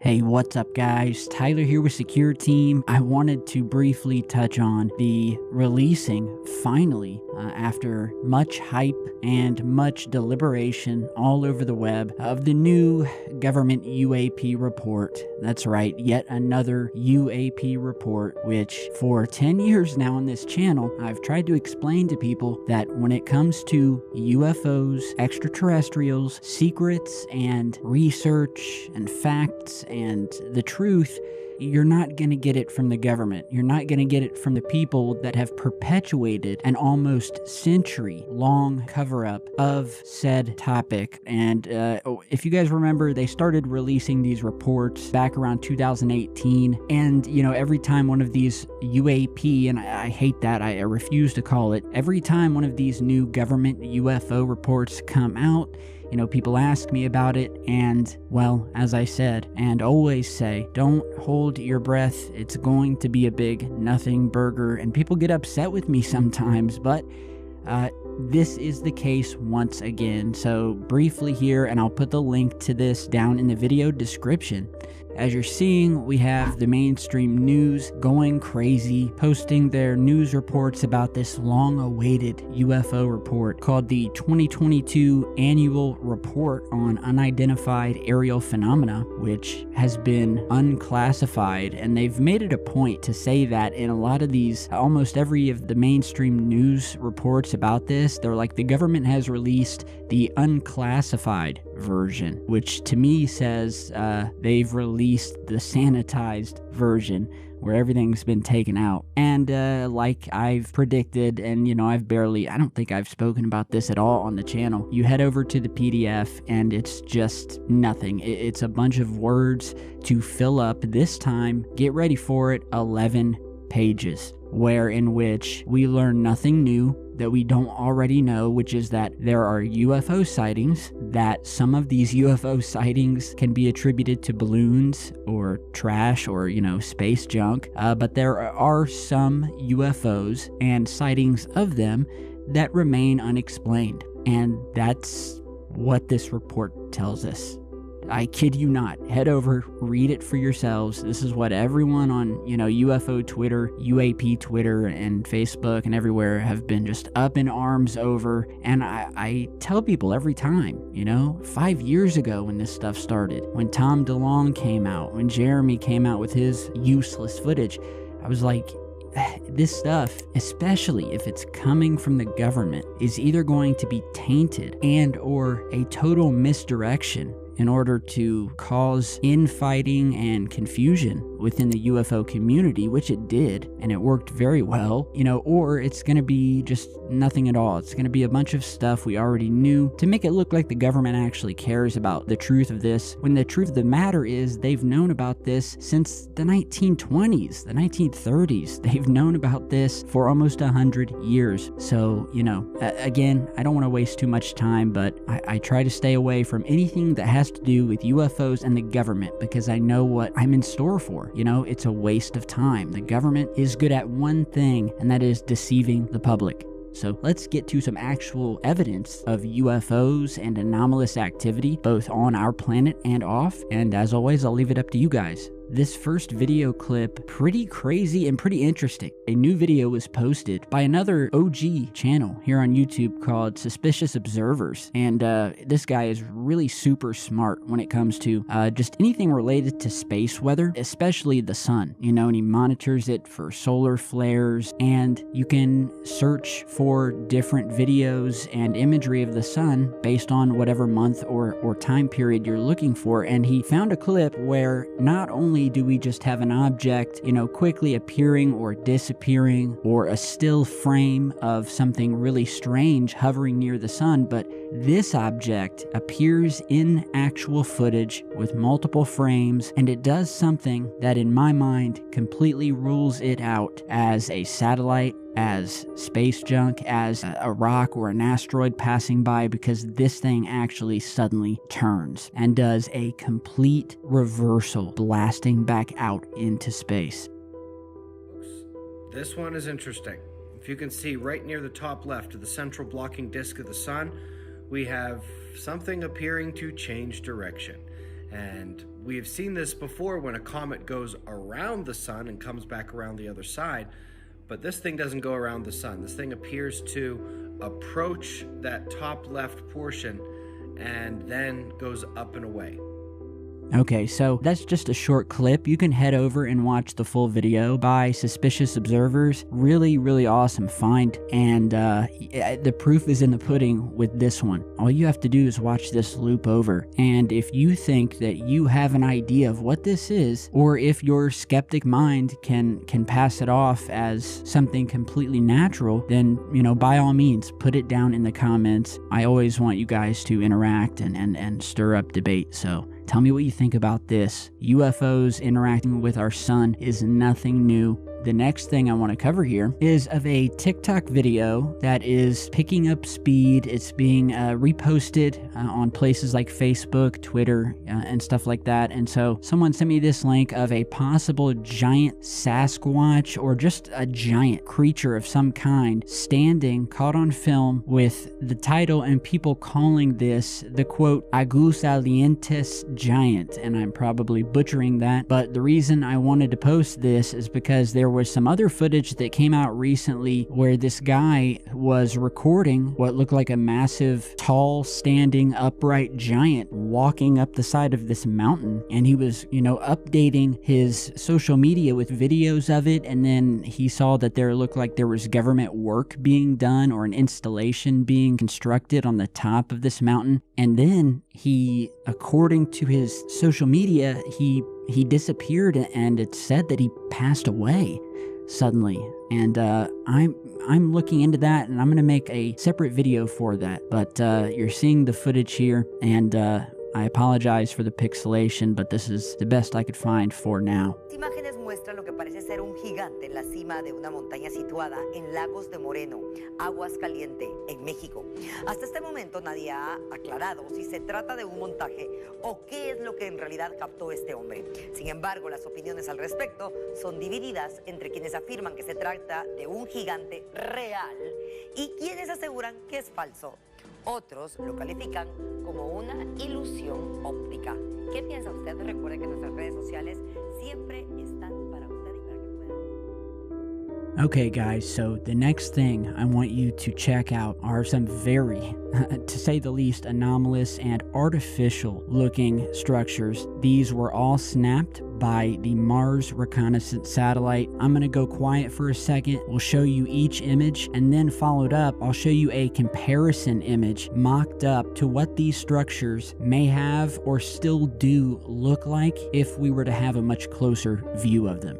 Hey, what's up guys? Tyler here with Secure Team. I wanted to briefly touch on the releasing, finally, after much hype and much deliberation all over the web, of the new government UAP report. That's right, yet another UAP report, which for 10 years now on this channel, I've tried to explain to people that when it comes to UFOs, extraterrestrials, secrets, and research and facts, and the truth, you're not going to get it from the government. You're not going to get it from the people that have perpetuated an almost century-long cover-up of said topic. And if you guys remember, they started releasing these reports back around 2018. And, you know, every time one of these UAP, and I hate that, I refuse to call it, every time one of these new government UFO reports come out, you know, people ask me about it, and, well, as I said, and always say, don't hold your breath. It's going to be a big nothing burger, and people get upset with me sometimes, but this is the case once again. So briefly here, and I'll put the link to this down in the video description. As you're seeing, we have the mainstream news going crazy, posting their news reports about this long-awaited UFO report called the 2022 Annual Report on Unidentified Aerial Phenomena, which has been unclassified. And they've made it a point to say that in a lot of these, almost every of the mainstream news reports about this, they're like, the government has released the unclassified version, which to me says they've released the sanitized version where everything's been taken out. And like I've predicted, and you know, I don't think I've spoken about this at all on the channel. You head over to the PDF and it's just nothing. It's a bunch of words to fill up. This time, get ready for it, 11 pages, in which we learn nothing new that we don't already know, which is that there are UFO sightings, that some of these UFO sightings can be attributed to balloons or trash or, you know, space junk, but there are some UFOs and sightings of them that remain unexplained. And that's what this report tells us. I kid you not. Head over, read it for yourselves. This is what everyone on, you know, UFO Twitter, UAP Twitter, and Facebook and everywhere have been just up in arms over. And I tell people every time, you know, 5 years ago when this stuff started, when Tom DeLonge came out, when Jeremy came out with his useless footage, I was like, this stuff, especially if it's coming from the government, is either going to be tainted and or a total misdirection in order to cause infighting and confusion within the UFO community, which it did, and it worked very well, you know, or it's going to be just nothing at all. It's going to be a bunch of stuff we already knew to make it look like the government actually cares about the truth of this, when the truth of the matter is they've known about this since the 1920s, the 1930s. They've known about this for almost 100 years. So, you know, again, I don't want to waste too much time, but I try to stay away from anything that has to do with UFOs and the government, because I know what I'm in store for. You know, it's a waste of time. The government is good at one thing, and that is deceiving the public. So let's get to some actual evidence of UFOs and anomalous activity, both on our planet and off. And as always, I'll leave it up to you guys. This first video clip, pretty crazy and pretty interesting. A new video was posted by another OG channel here on YouTube called Suspicious Observers. And this guy is really super smart when it comes to just anything related to space weather, especially the sun, you know, and he monitors it for solar flares. And you can search for different videos and imagery of the sun based on whatever month or time period you're looking for. And he found a clip where not only do we just have an object, you know, quickly appearing or disappearing, or a still frame of something really strange hovering near the sun, but this object appears in actual footage with multiple frames, and it does something that in my mind completely rules it out as a satellite, as space junk, as a rock or an asteroid passing by, because this thing actually suddenly turns and does a complete reversal, blasting back out into space. This one is interesting. If you can see right near the top left of the central blocking disk of the sun, we have something appearing to change direction. And we have seen this before when a comet goes around the sun and comes back around the other side, but this thing doesn't go around the sun. This thing appears to approach that top left portion and then goes up and away. Okay, so that's just a short clip. You can head over and watch the full video by Suspicious Observers. Really, really awesome find. And the proof is in the pudding with this one. All you have to do is watch this loop over. And if you think that you have an idea of what this is, or if your skeptic mind can pass it off as something completely natural, then, by all means, put it down in the comments. I always want you guys to interact and stir up debate. So tell me what you think about this. UFOs interacting with our sun is nothing new. The next thing I want to cover here is of a TikTok video that is picking up speed. It's being reposted on places like Facebook, Twitter, and stuff like that. And so someone sent me this link of a possible giant Sasquatch or just a giant creature of some kind standing, caught on film, with the title and people calling this the quote Aguasalientes giant. And I'm probably butchering that, but the reason I wanted to post this is because there was some other footage that came out recently where this guy was recording what looked like a massive, tall, standing, upright giant walking up the side of this mountain. And he was, updating his social media with videos of it. And then he saw that there looked like there was government work being done or an installation being constructed on the top of this mountain. And then he, according to his social media, he disappeared, and it said that he passed away suddenly. And I'm looking into that, and I'm going to make a separate video for that. But you're seeing the footage here, and I apologize for the pixelation, but this is the best I could find for now. Imágenes muestran lo que parece ser un gigante en la cima de una montaña situada en Lagos de Moreno, Aguascalientes, en México. Hasta este momento nadie ha aclarado si se trata de un montaje o qué es lo que en realidad captó este hombre. Sin embargo, las opiniones al respecto son divididas entre quienes afirman que se trata de un gigante real y quienes aseguran que es falso. Otros lo califican como una ilusión óptica. ¿Qué piensa usted? Recuerde que nuestras redes sociales siempre están para usted y para que pueda. Okay, guys, so the next thing I want you to check out are some very, to say the least, anomalous and artificial looking structures. These were all snapped by the Mars Reconnaissance Satellite. I'm going to go quiet for a second. We'll show you each image, and then followed up, I'll show you a comparison image mocked up to what these structures may have or still do look like if we were to have a much closer view of them.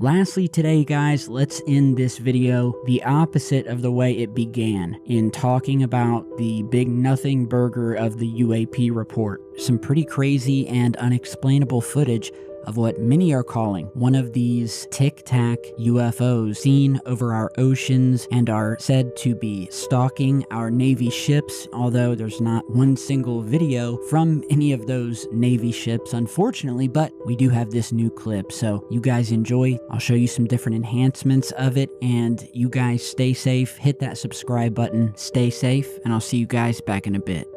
Lastly today, guys, let's end this video the opposite of the way it began, in talking about the big nothing burger of the UAP report. Some pretty crazy and unexplainable footage of what many are calling one of these tic-tac UFOs seen over our oceans and are said to be stalking our Navy ships, although there's not one single video from any of those Navy ships, unfortunately, but we do have this new clip, so you guys enjoy. I'll show you some different enhancements of it, and you guys stay safe, hit that subscribe button, stay safe, and I'll see you guys back in a bit.